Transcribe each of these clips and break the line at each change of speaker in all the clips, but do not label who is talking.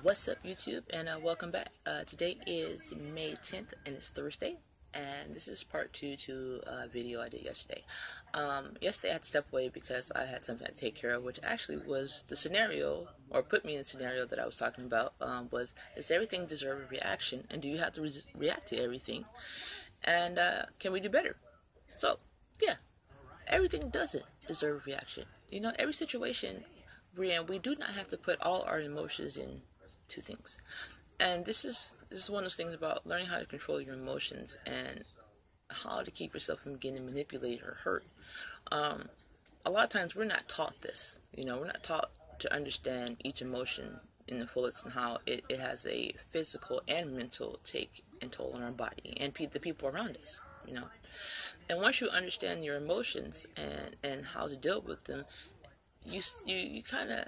What's up, YouTube, and welcome back. Today is May 10th, and it's Thursday, and this is part 2 to a video I did yesterday. Yesterday I had to step away because I had something to take care of, which actually was the scenario, or put me in the scenario that I was talking about, does everything deserve a reaction, and do you have to react to everything, and can we do better? So, yeah, everything doesn't deserve a reaction. You know, every situation we're in, we do not have to put all our emotions in two things. And this is one of those things about learning how to control your emotions and how to keep yourself from getting manipulated or hurt. A lot of times we're not taught this. You know, we're not taught to understand each emotion in the fullest and how it has a physical and mental take and toll on our body and the people around us, you know. And once you understand your emotions and how to deal with them, you kind of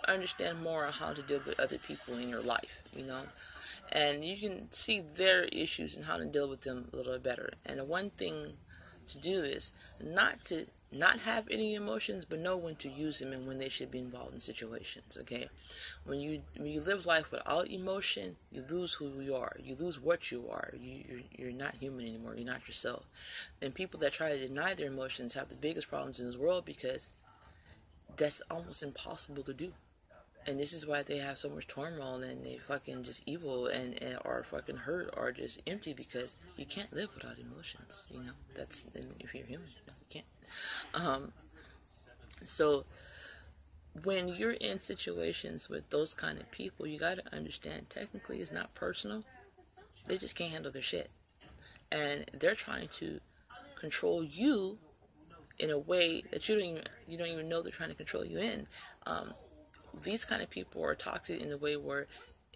understand more on how to deal with other people in your life, you know, and you can see their issues and how to deal with them a little bit better. And the one thing to do is not have any emotions, but know when to use them and when they should be involved in situations. Okay, when you live life without emotion, you lose who you are, you lose what you are. You're not human anymore. You're not yourself. And people that try to deny their emotions have the biggest problems in this world, because that's almost impossible to do. And this is why they have so much turmoil and they fucking just evil and are fucking hurt or just empty, because you can't live without emotions, you know. That's, if you're human, you can't. So when you're in situations with those kind of people, you got to understand, technically it's not personal. They just can't handle their shit. And they're trying to control you in a way that you don't even know they're trying to control you in. These kind of people are toxic in a way where,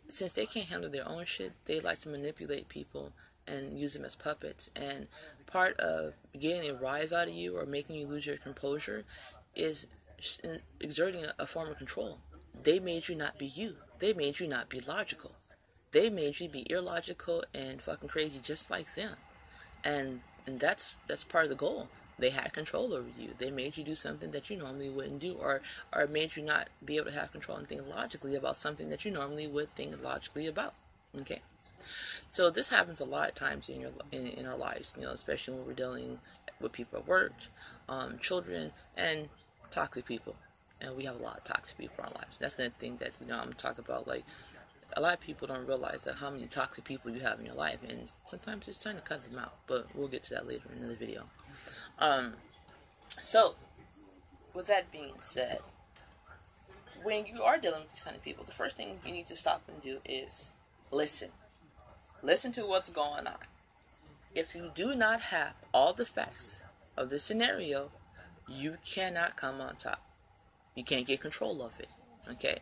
since they can't handle their own shit, they like to manipulate people and use them as puppets. And part of getting a rise out of you or making you lose your composure is exerting a form of control. They made you not be you. They made you not be logical. They made you be illogical and fucking crazy just like them. And that's part of the goal. They had control over you. They made you do something that you normally wouldn't do, or made you not be able to have control and think logically about something that you normally would think logically about. Okay, so this happens a lot of times in our lives, you know, especially when we're dealing with people at work, children, and toxic people. And we have a lot of toxic people in our lives. That's another thing that, you know, I'm gonna talk about. Like, a lot of people don't realize that how many toxic people you have in your life, and sometimes it's time to cut them out. But we'll get to that later in another video. So, with that being said, when you are dealing with these kind of people, the first thing you need to stop and do is listen. Listen to what's going on. If you do not have all the facts of the scenario, you cannot come on top. You can't get control of it. Okay?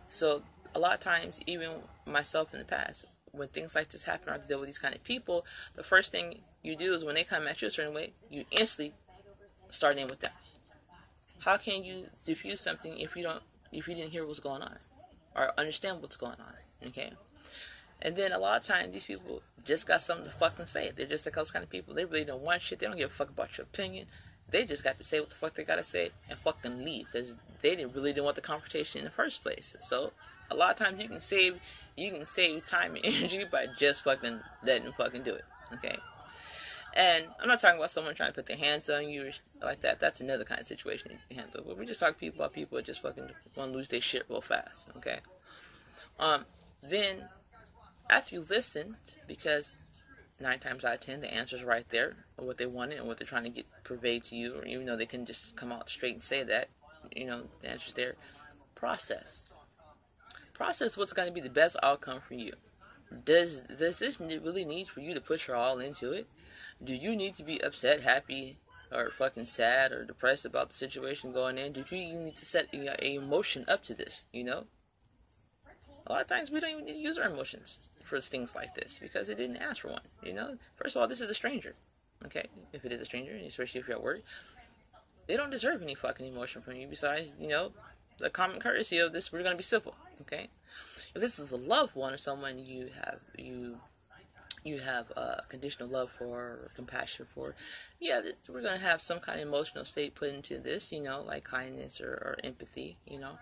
So, a lot of times, even myself in the past, when things like this happen, or I deal with these kind of people, the first thing you do is when they come at you a certain way, you instantly start in with them. How can you diffuse something if you didn't hear what's going on or understand what's going on? Okay, and then a lot of times these people just got something to fucking say. They're just like those kind of people. They really don't want shit. They don't give a fuck about your opinion. They just got to say what the fuck they gotta say and fucking leave, because they didn't want the confrontation in the first place. So a lot of times you can save time and energy by just fucking letting them fucking do it. Okay. And I'm not talking about someone trying to put their hands on you or like that. That's another kind of situation you can handle. But we're just talking about people that just fucking want to lose their shit real fast. Okay. Then after you listen, because 9 times out of 10 the answer's right there, or what they wanted and what they're trying to get conveyed to you, or even though they can just come out straight and say that, you know, the answer's there. Process what's going to be the best outcome for you. Does this really need for you to put your all into it? Do you need to be upset, happy, or fucking sad or depressed about the situation going in? Do you need to set an emotion up to this, you know? A lot of times we don't even need to use our emotions for things like this, because it didn't ask for one, you know? First of all, this is a stranger, okay? If it is a stranger, especially if you're at work, they don't deserve any fucking emotion from you besides, you know, the common courtesy of this. We're going to be civil, okay? If this is a loved one or someone you have conditional love for or compassion for, yeah, we're going to have some kind of emotional state put into this, you know, like kindness or empathy, you know.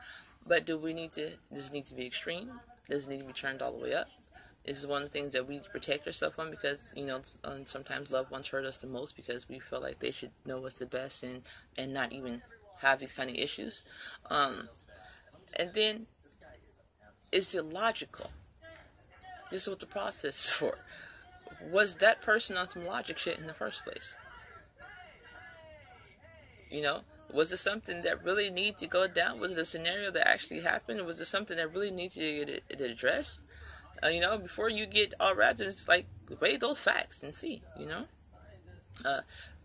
But does it need to be extreme? doesn't need to be turned all the way up. This is one of the things that we protect ourselves from because, sometimes loved ones hurt us the most because we feel like they should know what's the best and not even have these kind of issues. And then it's illogical. This is what the process is for. Was that person on some logic shit in the first place? Was it something that really needed to go down? Was it a scenario that actually happened? Was it something that really needs to get addressed? Before you get all wrapped in, it's like, weigh those facts and see,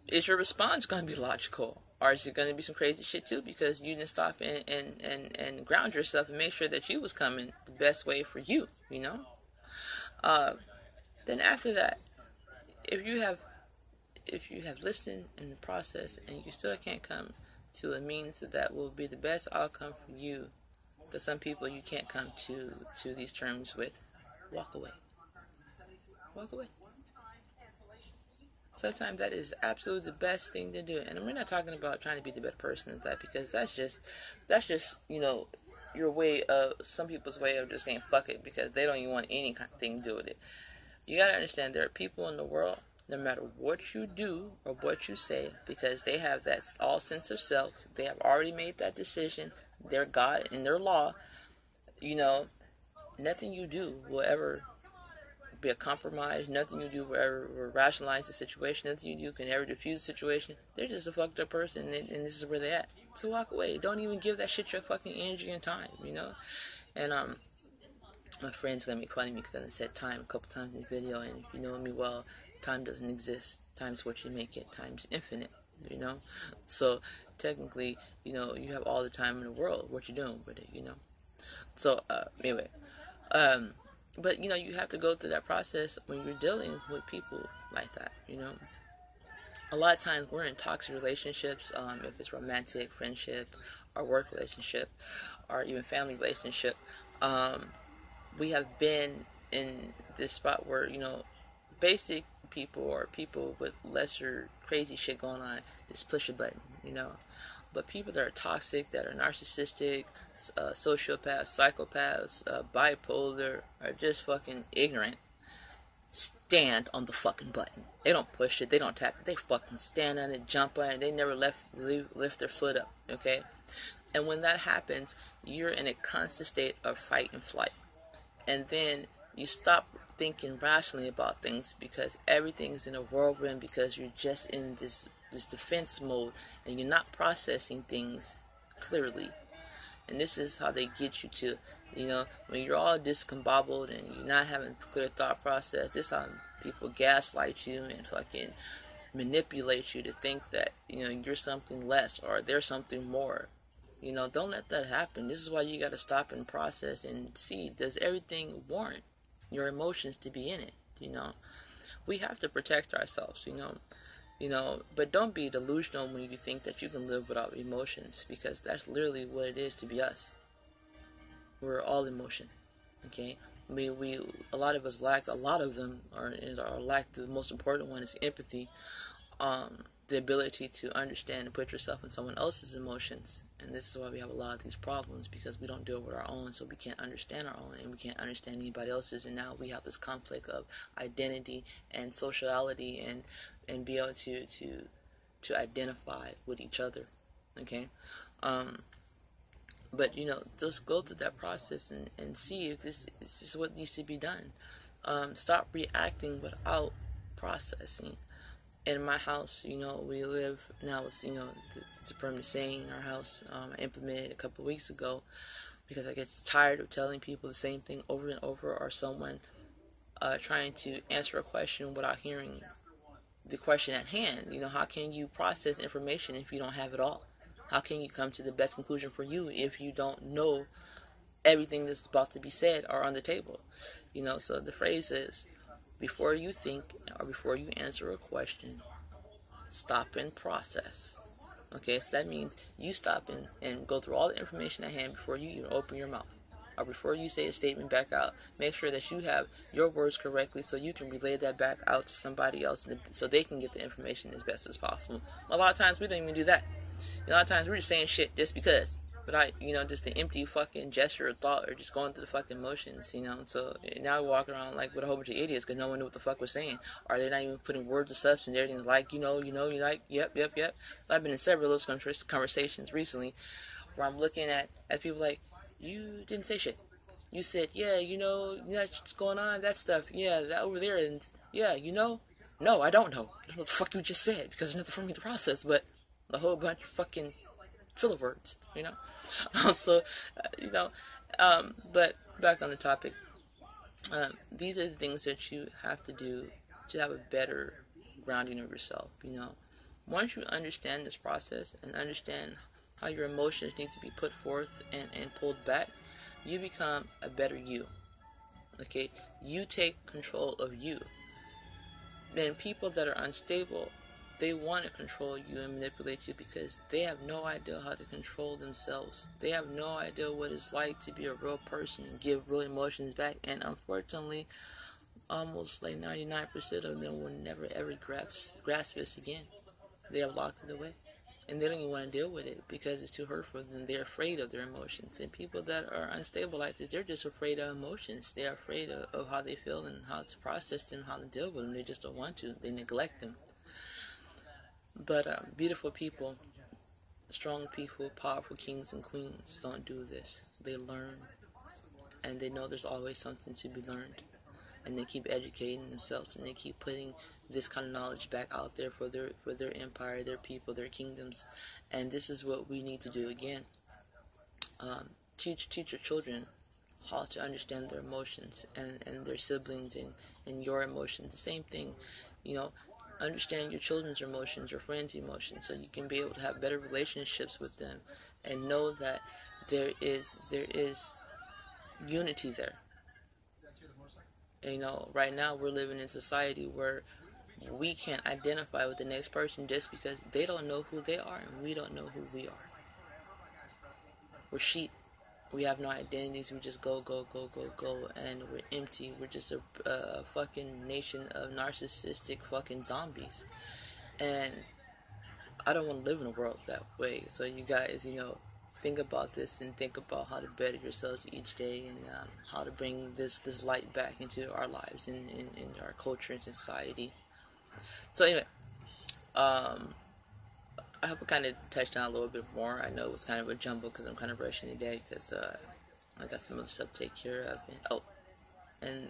is your response going to be logical? Or is it going to be some crazy shit too? Because you didn't stop and ground yourself and make sure that you was coming the best way for you, Then after that, if you have listened in the process and you still can't come to a means that will be the best outcome for you, because some people you can't come to these terms with, walk away. Walk away. Sometimes that is absolutely the best thing to do. And we're not talking about trying to be the better person than that, because that's just your way of, some people's way of just saying fuck it, because they don't even want any kind of thing to do with it. You gotta understand, there are people in the world, no matter what you do or what you say, because they have that all sense of self, they have already made that decision, their God and their law, nothing you do will ever be a compromise. Nothing you do will ever rationalize the situation. Nothing you do can ever diffuse the situation. They're just a fucked up person, and this is where they're at. So walk away. Don't even give that shit your fucking energy and time, And my friend's gonna make fun of me because I said time a couple times in the video, and if you know me well, time doesn't exist. Time's what you make it. Time's infinite, So technically, you have all the time in the world. What you doing with it, So anyway, but you have to go through that process when you're dealing with people like that. A lot of times we're in toxic relationships, if it's romantic, friendship, or work relationship, or even family relationship. We have been in this spot where basic people or people with lesser crazy shit going on just push a button, But people that are toxic, that are narcissistic, sociopaths, psychopaths, bipolar, are just fucking ignorant, stand on the fucking button. They don't push it, they don't tap it, they fucking stand on it, jump on it, they never lift their foot up, okay? And when that happens, you're in a constant state of fight and flight. And then you stop thinking rationally about things because everything is in a whirlwind, because you're just in this defense mode and you're not processing things clearly. And this is how they get you to, when you're all discombobulated and you're not having a clear thought process. This is how people gaslight you and fucking manipulate you to think that, you're something less or there's something more. Don't let that happen. This is why you got to stop and process and see, does everything warrant your emotions to be in it? We have to protect ourselves, but don't be delusional when you think that you can live without emotions, because that's literally what it is to be us. We're all emotion, okay? We a lot of us lack, a lot of them are lack. The most important one is empathy, the ability to understand and put yourself in someone else's emotions. And this is why we have a lot of these problems, because we don't deal with our own, so we can't understand our own, and we can't understand anybody else's. And now we have this conflict of identity and sociality, and be able to identify with each other, okay? But just go through that process and see if this is what needs to be done. Stop reacting without processing. In my house, we live now with, it's a permanent saying in our house. I implemented a couple of weeks ago because I get tired of telling people the same thing over and over, or someone trying to answer a question without hearing the question at hand. How can you process information if you don't have it all? How can you come to the best conclusion for you if you don't know everything that's about to be said or on the table? So the phrase is, before you think or before you answer a question, stop and process. Okay, so that means you stop and go through all the information at hand before you even open your mouth, or before you say a statement back out. Make sure that you have your words correctly so you can relay that back out to somebody else so they can get the information as best as possible. A lot of times we don't even do that. A lot of times we're just saying shit just because. without, just an empty fucking gesture or thought or just going through the fucking motions, So now we walk around like with a whole bunch of idiots because no one knew what the fuck we're saying. Or they're not even putting words of substance. Everything's like, you're like, yep. So I've been in several of those conversations recently where I'm looking at people like, you didn't say shit. You said, yeah, that's going on, that stuff, yeah, that over there, and yeah, no, I don't know. I don't know what the fuck you just said because there's nothing for me to process, but a whole bunch of fucking filler words, So, but back on the topic, these are the things that you have to do to have a better grounding of yourself, Once you understand this process and understand how your emotions need to be put forth and pulled back, you become a better you. Okay? You take control of you. Then people that are unstable, they want to control you and manipulate you because they have no idea how to control themselves. They have no idea what it's like to be a real person and give real emotions back. And unfortunately, almost like 99% of them will never ever grasp this again. They have locked it away. And they don't even want to deal with it because it's too hurtful for them. They're afraid of their emotions. And people that are unstable like this, they're just afraid of emotions. They're afraid of how they feel and how to process them, how to deal with them. They just don't want to. They neglect them. But beautiful people, strong people, powerful kings and queens don't do this. They learn. And they know there's always something to be learned. And they keep educating themselves and they keep putting this kind of knowledge back out there for their empire, their people, their kingdoms. And this is what we need to do again. Teach your children how to understand their emotions and their siblings and your emotions. The same thing, understand your children's emotions, your friends' emotions, so you can be able to have better relationships with them and know that there is unity there. Right now we're living in a society where we can't identify with the next person just because they don't know who they are and we don't know who we are. We're sheep. We have no identities. We just go, and we're empty. We're just a fucking nation of narcissistic fucking zombies. And I don't want to live in a world that way. So you guys, think about this and think about how to better yourselves each day and how to bring this light back into our lives and in our culture and society. So anyway, I hope I kind of touched on a little bit more. I know it was kind of a jumble because I'm kind of rushing today because I got some other stuff to take care of. And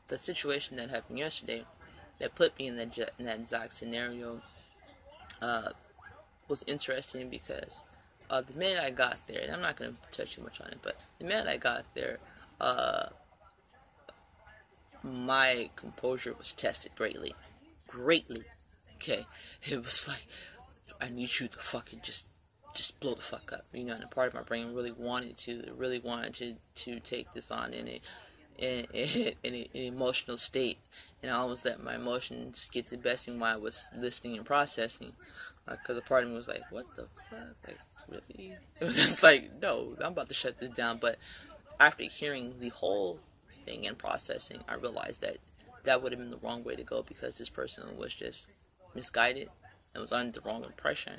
the situation that happened yesterday that put me in that exact scenario was interesting because the minute I got there, and I'm not going to touch too much on it, but the minute I got there, my composure was tested greatly. Okay, it was like, I need you to fucking just blow the fuck up, and a part of my brain really wanted to take this on in an emotional state, and I almost let my emotions get the best of me while I was listening and processing, because a part of me was like, what the fuck, like, really? It was just like, no, I'm about to shut this down. But after hearing the whole thing and processing, I realized that would have been the wrong way to go because this person was just misguided and was under the wrong impression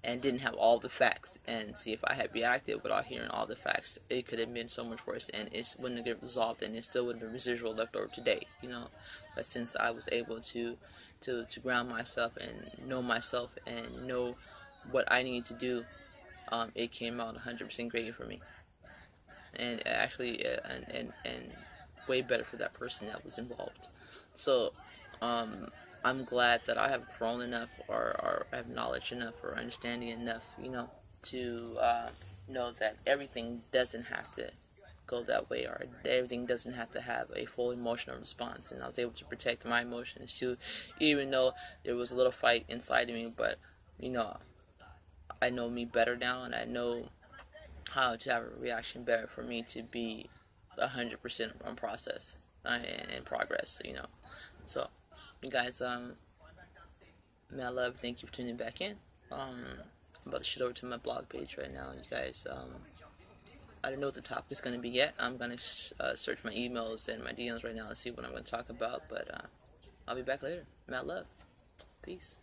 and didn't have all the facts. And see, if I had reacted without hearing all the facts, it could have been so much worse and it wouldn't have get resolved and it still would have been residual left over today, But since I was able to ground myself and know myself and know what I needed to do, it came out 100% great for me. And actually, and way better for that person that was involved. So, I'm glad that I have grown enough or have knowledge enough or understanding enough, to know that everything doesn't have to go that way or everything doesn't have to have a full emotional response. And I was able to protect my emotions too, even though there was a little fight inside of me. But, I know me better now and I know how to have a reaction better for me to be 100% on process and progress, So, you guys, my love, thank you for tuning back in. I'm about to shoot over to my blog page right now. You guys, I don't know what the topic is going to be yet. I'm going to search my emails and my DMs right now and see what I'm going to talk about. But I'll be back later. My love. Peace.